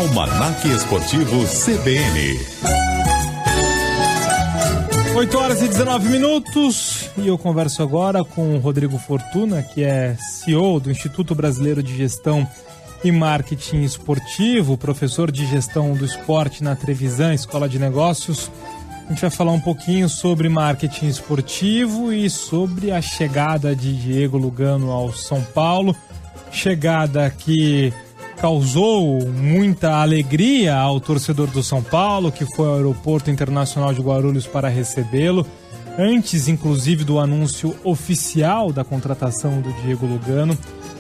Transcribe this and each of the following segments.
Almanaque Esportivo CBN. 8h19 e eu converso agora com o Rodrigo Fortuna, que é CEO do Instituto Brasileiro de Gestão e Marketing Esportivo, professor de Gestão do Esporte na Trevisan Escola de Negócios. A gente vai falar um pouquinho sobre marketing esportivo e sobre a chegada de Diego Lugano ao São Paulo, chegada que causou muita alegria ao torcedor do São Paulo, que foi ao Aeroporto Internacional de Guarulhos para recebê-lo, antes inclusive do anúncio oficial da contratação do Diego Lugano.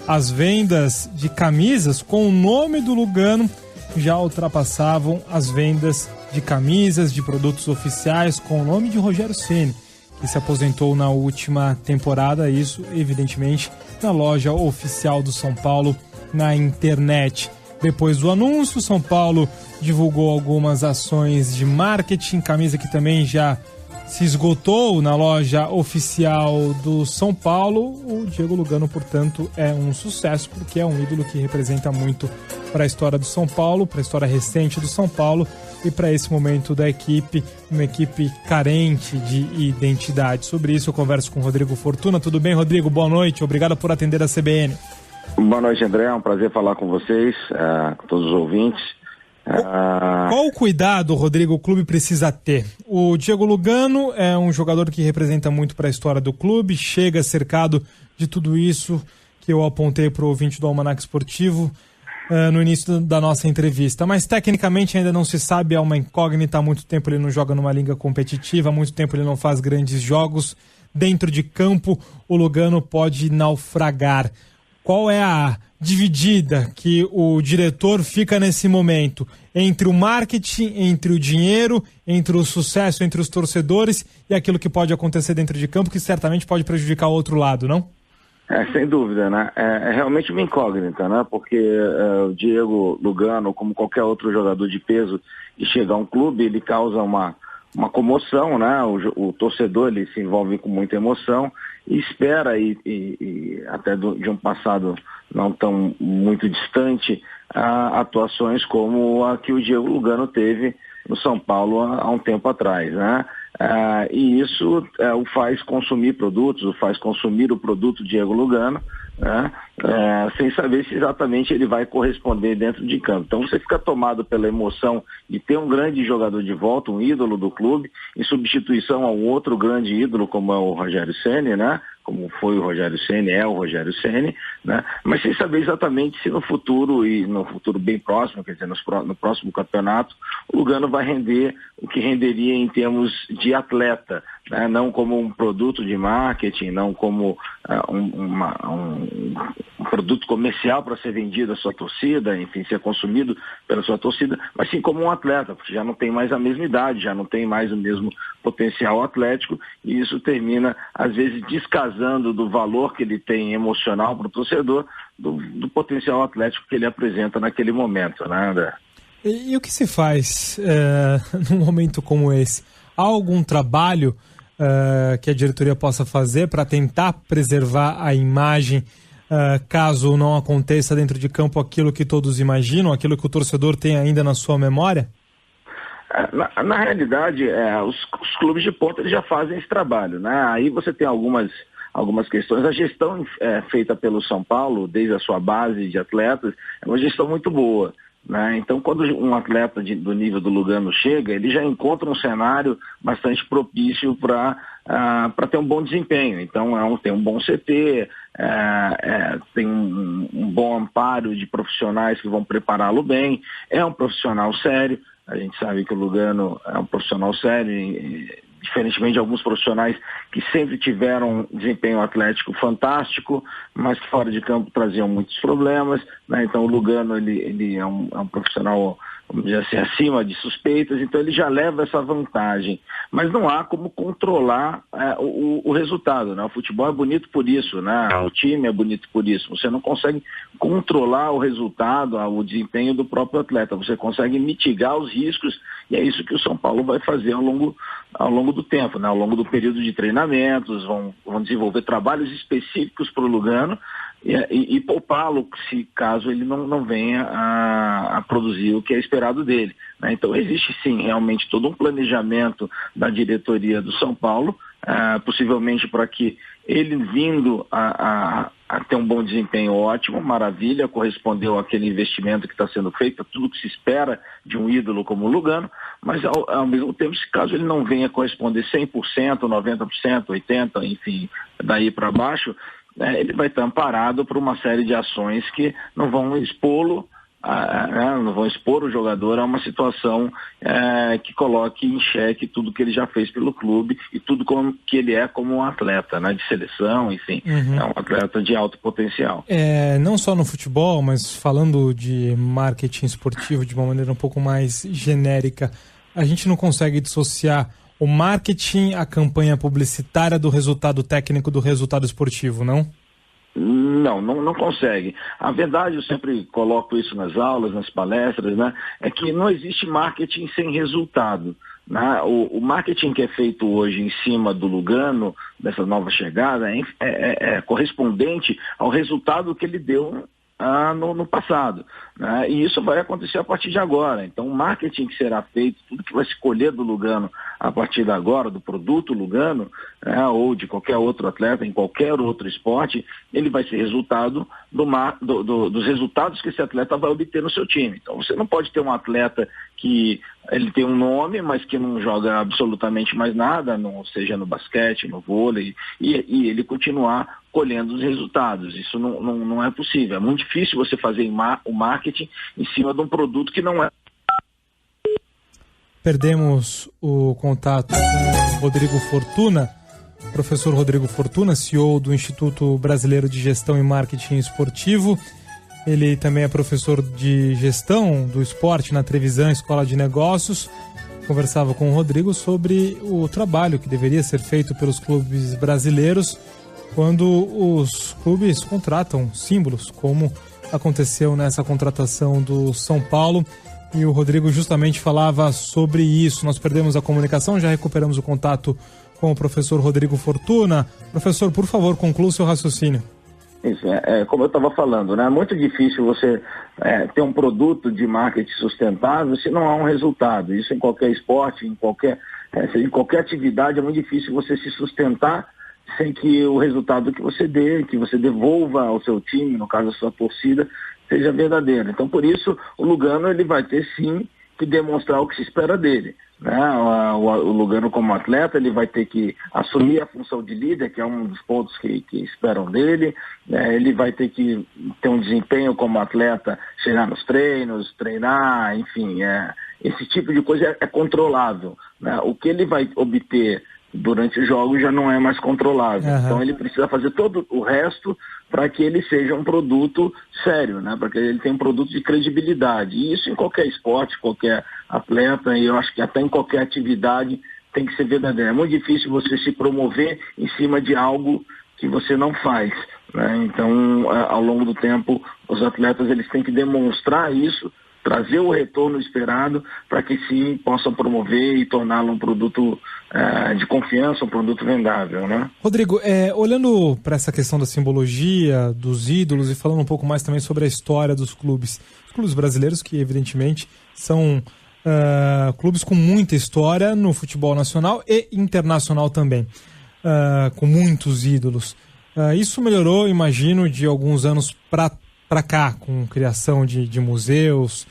As vendas de camisas com o nome do Lugano já ultrapassavam as vendas de camisas, de produtos oficiais com o nome de Rogério Ceni, que se aposentou na última temporada, isso evidentemente na loja oficial do São Paulo na internet. Depois do anúncio, São Paulo divulgou algumas ações de marketing, camisa que também já se esgotou na loja oficial do São Paulo. O Diego Lugano, portanto, é um sucesso, porque é um ídolo que representa muito para a história do São Paulo, para a história recente do São Paulo e para esse momento da equipe, uma equipe carente de identidade. Sobre isso eu converso com o Rodrigo Fortuna. Tudo bem, Rodrigo? Boa noite. Obrigado por atender a CBN. Boa noite, André. É um prazer falar com vocês, com todos os ouvintes. Qual o cuidado, Rodrigo, o clube precisa ter? O Diego Lugano é um jogador que representa muito para a história do clube, chega cercado de tudo isso que eu apontei para o ouvinte do Almanaque Esportivo no início da nossa entrevista. Mas tecnicamente ainda não se sabe, é uma incógnita. Há muito tempo ele não joga numa liga competitiva, há muito tempo ele não faz grandes jogos. Dentro de campo, o Lugano pode naufragar. Qual é a dividida que o diretor fica nesse momento entre o marketing, entre o dinheiro, entre o sucesso, entre os torcedores e aquilo que pode acontecer dentro de campo, que certamente pode prejudicar o outro lado, não? Sem dúvida, né? É realmente uma incógnita, né? Porque o Diego Lugano, como qualquer outro jogador de peso que chega a um clube, ele causa uma comoção, né? O torcedor, ele se envolve com muita emoção e espera, e até de um passado não tão muito distante, atuações como a que o Diego Lugano teve no São Paulo há um tempo atrás, né? E isso o faz consumir produtos, o faz consumir o produto Diego Lugano, né? Sem saber se exatamente ele vai corresponder dentro de campo. Então você fica tomado pela emoção de ter um grande jogador de volta, um ídolo do clube, em substituição a um outro grande ídolo como é o Rogério Ceni, né? Como foi o Rogério Ceni, é o Rogério Ceni, né? Mas sem saber exatamente se no futuro, e no futuro bem próximo, quer dizer, no próximo campeonato, o Lugano vai render o que renderia em termos de atleta, né? Não como um produto de marketing, não como um produto comercial para ser vendido à sua torcida, enfim, ser consumido pela sua torcida, mas sim como um atleta, porque já não tem mais a mesma idade, já não tem mais o mesmo potencial atlético, e isso termina, às vezes, descasando do valor que ele tem emocional para o torcedor, do potencial atlético que ele apresenta naquele momento, né, André? E o que se faz num momento como esse? Há algum trabalho que a diretoria possa fazer para tentar preservar a imagem, caso não aconteça dentro de campo aquilo que todos imaginam, aquilo que o torcedor tem ainda na sua memória? Na realidade, os clubes de ponta eles já fazem esse trabalho, né? Aí você tem algumas questões. A gestão feita pelo São Paulo, desde a sua base de atletas, é uma gestão muito boa, né? Então, quando um atleta do nível do Lugano chega, ele já encontra um cenário bastante propício para ter um bom desempenho. Então, tem um bom CT, tem um bom amparo de profissionais que vão prepará-lo bem, é um profissional sério. A gente sabe que o Lugano é um profissional sério, diferentemente de alguns profissionais que sempre tiveram um desempenho atlético fantástico, mas que fora de campo traziam muitos problemas, né? Então o Lugano ele é um profissional, vamos dizer assim, acima de suspeitas, então ele já leva essa vantagem. Mas não há como controlar o resultado, né? O futebol é bonito por isso, né? O time é bonito por isso. Você não consegue controlar o resultado, o desempenho do próprio atleta. Você consegue mitigar os riscos, e é isso que o São Paulo vai fazer ao longo do tempo, né? Ao longo do período de treinamentos, vão desenvolver trabalhos específicos para o Lugano, e poupá-lo se caso ele não venha a produzir o que é esperado dele, né? Então existe sim realmente todo um planejamento da diretoria do São Paulo, possivelmente para que ele vindo a ter um bom desempenho, ótimo, maravilha, correspondeu àquele investimento que está sendo feito, tudo que se espera de um ídolo como o Lugano, mas ao mesmo tempo, se caso ele não venha corresponder 100%, 90%, 80%, enfim, daí para baixo, ele vai estar amparado por uma série de ações que não vão expô-lo, não vão expor o jogador a uma situação que coloque em xeque tudo que ele já fez pelo clube e tudo que ele é como um atleta, né, de seleção, enfim, é um atleta de alto potencial. Não só no futebol, mas falando de marketing esportivo de uma maneira um pouco mais genérica, a gente não consegue dissociar o marketing, a campanha publicitária do resultado técnico do resultado esportivo, não? Não consegue. A verdade, eu sempre coloco isso nas aulas, nas palestras, né, é que não existe marketing sem resultado, né? O marketing que é feito hoje em cima do Lugano, dessa nova chegada, é correspondente ao resultado que ele deu no passado, né? E isso vai acontecer a partir de agora. Então o marketing que será feito, tudo que vai se colher do Lugano a partir de agora, do produto Lugano, ou de qualquer outro atleta, em qualquer outro esporte, ele vai ser resultado dos resultados que esse atleta vai obter no seu time. Então você não pode ter um atleta que ele tem um nome, mas que não joga absolutamente mais nada, seja no basquete, no vôlei, e ele continuar colhendo os resultados. Isso não é possível. É muito difícil você fazer o marketing em cima de um produto que não é. Perdemos o contato com o Rodrigo Fortuna, professor Rodrigo Fortuna, CEO do Instituto Brasileiro de Gestão e Marketing Esportivo. Ele também é professor de gestão do esporte na Trevisan Escola de Negócios. Conversava com o Rodrigo sobre o trabalho que deveria ser feito pelos clubes brasileiros quando os clubes contratam símbolos, como aconteceu nessa contratação do São Paulo. E o Rodrigo justamente falava sobre isso. Nós perdemos a comunicação, já recuperamos o contato com o professor Rodrigo Fortuna. Professor, por favor, conclua o seu raciocínio. Isso, como eu estava falando, né? É muito difícil você ter um produto de marketing sustentável se não há um resultado. Isso em qualquer esporte, em qualquer atividade, é muito difícil você se sustentar sem que o resultado que você dê, que você devolva ao seu time, no caso a sua torcida, seja verdadeiro. Então, por isso, o Lugano ele vai ter sim que demonstrar o que se espera dele, né? O Lugano como atleta, ele vai ter que assumir a função de líder, que é um dos pontos que esperam dele, né? Ele vai ter que ter um desempenho como atleta, chegar nos treinos, treinar, enfim, esse tipo de coisa é controlável, né? O que ele vai obter durante os jogos já não é mais controlável. Então ele precisa fazer todo o resto para que ele seja um produto sério, né? Para que ele tenha um produto de credibilidade. E isso em qualquer esporte, qualquer atleta, e eu acho que até em qualquer atividade tem que ser verdadeiro. É muito difícil você se promover em cima de algo que você não faz, né? Então, ao longo do tempo, os atletas eles têm que demonstrar isso, trazer o retorno esperado para que sim possam promover e torná-lo um produto de confiança, um produto vendável, né? Rodrigo, olhando para essa questão da simbologia, dos ídolos e falando um pouco mais também sobre a história dos clubes, os clubes brasileiros que evidentemente são clubes com muita história no futebol nacional e internacional também, com muitos ídolos. Isso melhorou, imagino, de alguns anos para cá, com criação de museus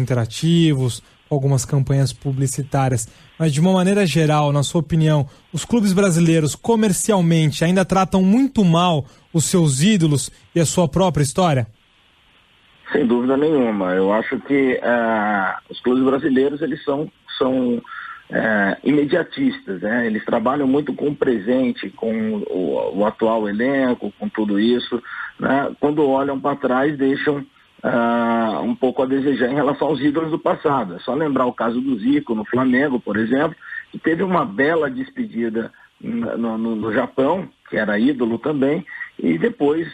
interativos, algumas campanhas publicitárias. Mas de uma maneira geral, na sua opinião, os clubes brasileiros comercialmente ainda tratam muito mal os seus ídolos e a sua própria história? Sem dúvida nenhuma. Eu acho que os clubes brasileiros eles são imediatistas, né? Eles trabalham muito com o presente, com o atual elenco, com tudo isso, né? Quando olham para trás, deixam um pouco a desejar em relação aos ídolos do passado. É só lembrar o caso do Zico no Flamengo, por exemplo, que teve uma bela despedida no Japão, que era ídolo também, e depois,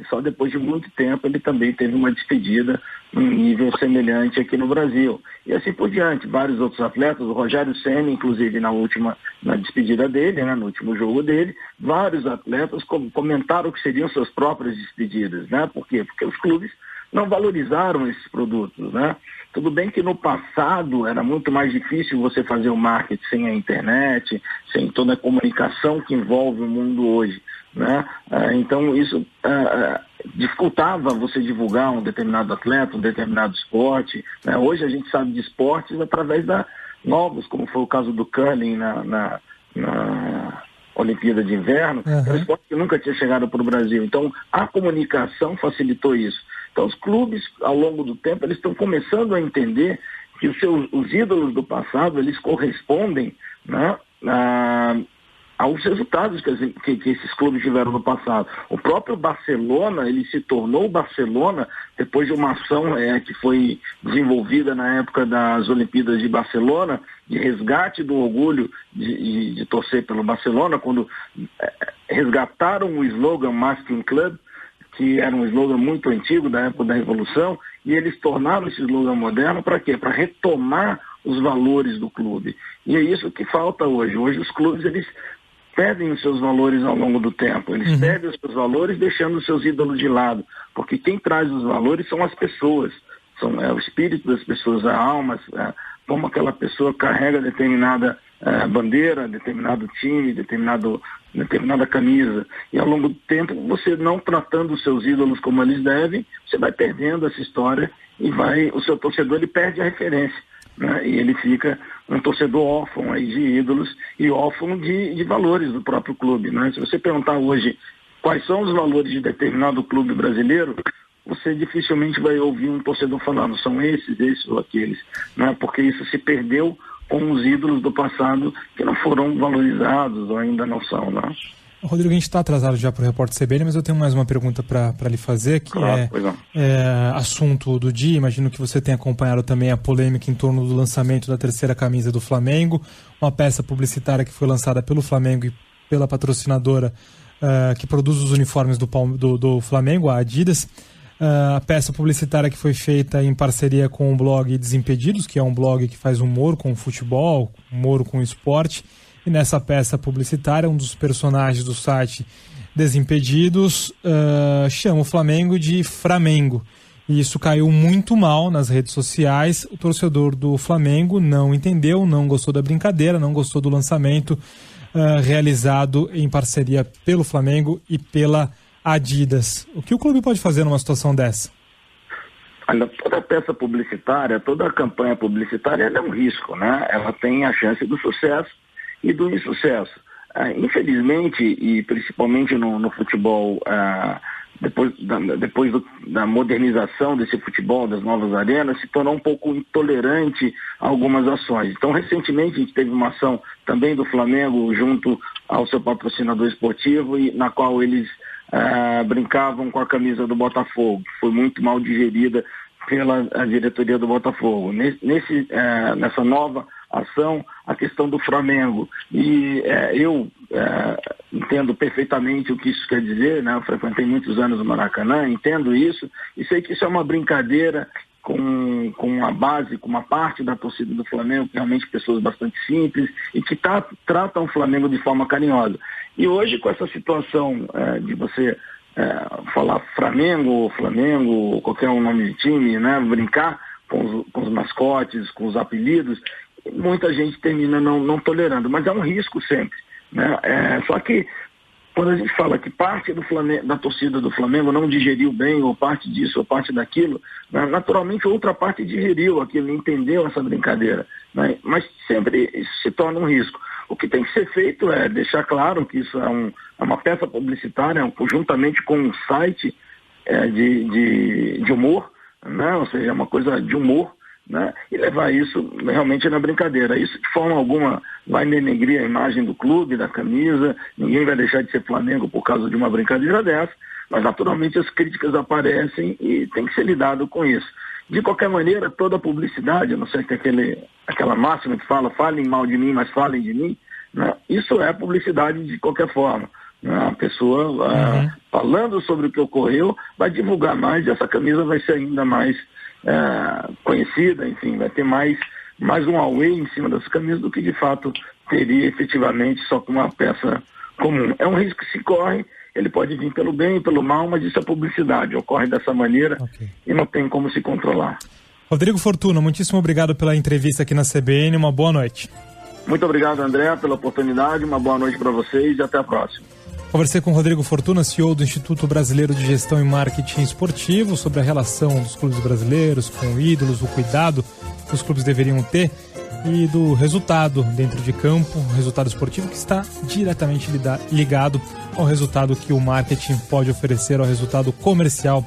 só depois de muito tempo, ele também teve uma despedida em nível semelhante aqui no Brasil. E assim por diante, vários outros atletas, o Rogério Ceni, inclusive na despedida dele, né, no último jogo dele, vários atletas comentaram que seriam suas próprias despedidas, né? Por quê? Porque os clubes não valorizaram esses produtos, né? Tudo bem que no passado era muito mais difícil você fazer o marketing sem a internet, sem toda a comunicação que envolve o mundo hoje, né? Então isso dificultava você divulgar um determinado atleta, um determinado esporte, né? Hoje a gente sabe de esportes através da novos, como foi o caso do curling na Olimpíada de Inverno, é um esporte que nunca tinha chegado para o Brasil. Então a comunicação facilitou isso. Então os clubes, ao longo do tempo, eles estão começando a entender que os ídolos do passado, eles correspondem, né, aos resultados que esses clubes tiveram no passado. O próprio Barcelona, ele se tornou Barcelona depois de uma ação que foi desenvolvida na época das Olimpíadas de Barcelona, de resgate do orgulho de torcer pelo Barcelona, quando resgataram o slogan Masking Club, que era um slogan muito antigo da época da Revolução, e eles tornaram esse slogan moderno para quê? Para retomar os valores do clube. E é isso que falta hoje. Hoje os clubes, eles perdem os seus valores ao longo do tempo. Eles perdem os seus valores deixando os seus ídolos de lado. Porque quem traz os valores são as pessoas. É o espírito das pessoas, a alma, como aquela pessoa carrega determinada bandeira, determinado time, determinada camisa. E ao longo do tempo, você não tratando os seus ídolos como eles devem, você vai perdendo essa história e o seu torcedor ele perde a referência, né? E ele fica um torcedor órfão aí de ídolos e órfão de valores do próprio clube, né? Se você perguntar hoje quais são os valores de determinado clube brasileiro, você dificilmente vai ouvir um torcedor falando, são esses ou aqueles, né? Porque isso se perdeu com os ídolos do passado que não foram valorizados ou ainda não são, né? Rodrigo, a gente está atrasado já para o Repórter CBN, mas eu tenho mais uma pergunta para lhe fazer, que é assunto do dia. Imagino que você tenha acompanhado também a polêmica em torno do lançamento da terceira camisa do Flamengo, uma peça publicitária que foi lançada pelo Flamengo e pela patrocinadora que produz os uniformes do Flamengo, a Adidas. A peça publicitária que foi feita em parceria com o blog Desimpedidos, que é um blog que faz humor com o futebol, humor com o esporte. E nessa peça publicitária, um dos personagens do site Desimpedidos chama o Flamengo de Framengo. E isso caiu muito mal nas redes sociais. O torcedor do Flamengo não entendeu, não gostou da brincadeira, não gostou do lançamento realizado em parceria pelo Flamengo e pela Adidas. O que o clube pode fazer numa situação dessa? Olha, toda peça publicitária, toda campanha publicitária, ela é um risco, né? Ela tem a chance do sucesso e do insucesso. Infelizmente, e principalmente no futebol, depois da modernização desse futebol, das novas arenas, se tornou um pouco intolerante a algumas ações. Então, recentemente, a gente teve uma ação também do Flamengo junto ao seu patrocinador esportivo, na qual eles brincavam com a camisa do Botafogo, que foi muito mal digerida pela diretoria do Botafogo. Nessa nova ação, a questão do Flamengo. E eu entendo perfeitamente o que isso quer dizer, né? Eu frequentei muitos anos no Maracanã, entendo isso, e sei que isso é uma brincadeira com a base, com uma parte da torcida do Flamengo, realmente pessoas bastante simples, e que tratam o Flamengo de forma carinhosa. E hoje, com essa situação de você falar Flamengo, qualquer nome de time, né? Brincar com os mascotes, com os apelidos, muita gente termina não tolerando, mas é um risco sempre, né? Só que quando a gente fala que parte da torcida do Flamengo não digeriu bem, ou parte disso, ou parte daquilo, né? Naturalmente outra parte digeriu aquilo, entendeu essa brincadeira, né? Mas sempre isso se torna um risco. O que tem que ser feito é deixar claro que isso é uma peça publicitária, juntamente com um site de humor, né? Ou seja, é uma coisa de humor, né? E levar isso realmente na brincadeira. Isso de forma alguma vai denegrir a imagem do clube, da camisa, ninguém vai deixar de ser Flamengo por causa de uma brincadeira dessa, mas naturalmente as críticas aparecem e tem que ser lidado com isso. De qualquer maneira, toda publicidade, a não ser que aquela máxima que fala, falem mal de mim, mas falem de mim, né? Isso é publicidade de qualquer forma. A pessoa, falando sobre o que ocorreu, vai divulgar mais e essa camisa vai ser ainda mais conhecida, enfim, vai ter mais um away em cima dessa camisa do que de fato teria efetivamente só com uma peça comum. É um risco que se corre, ele pode vir pelo bem e pelo mal, mas isso é publicidade, ocorre dessa maneira e não tem como se controlar. Rodrigo Fortuna, muitíssimo obrigado pela entrevista aqui na CBN, uma boa noite. Muito obrigado, André, pela oportunidade, uma boa noite para vocês e até a próxima. Conversei com o Rodrigo Fortuna, CEO do Instituto Brasileiro de Gestão e Marketing Esportivo, sobre a relação dos clubes brasileiros com ídolos, o cuidado que os clubes deveriam ter e do resultado dentro de campo, o resultado esportivo que está diretamente ligado ao resultado que o marketing pode oferecer, ao resultado comercial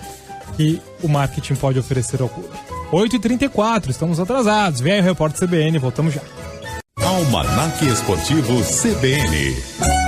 que o marketing pode oferecer ao clube. 8h34, estamos atrasados. Vem aí o Repórter CBN, voltamos já. Almanaque Esportivo CBN.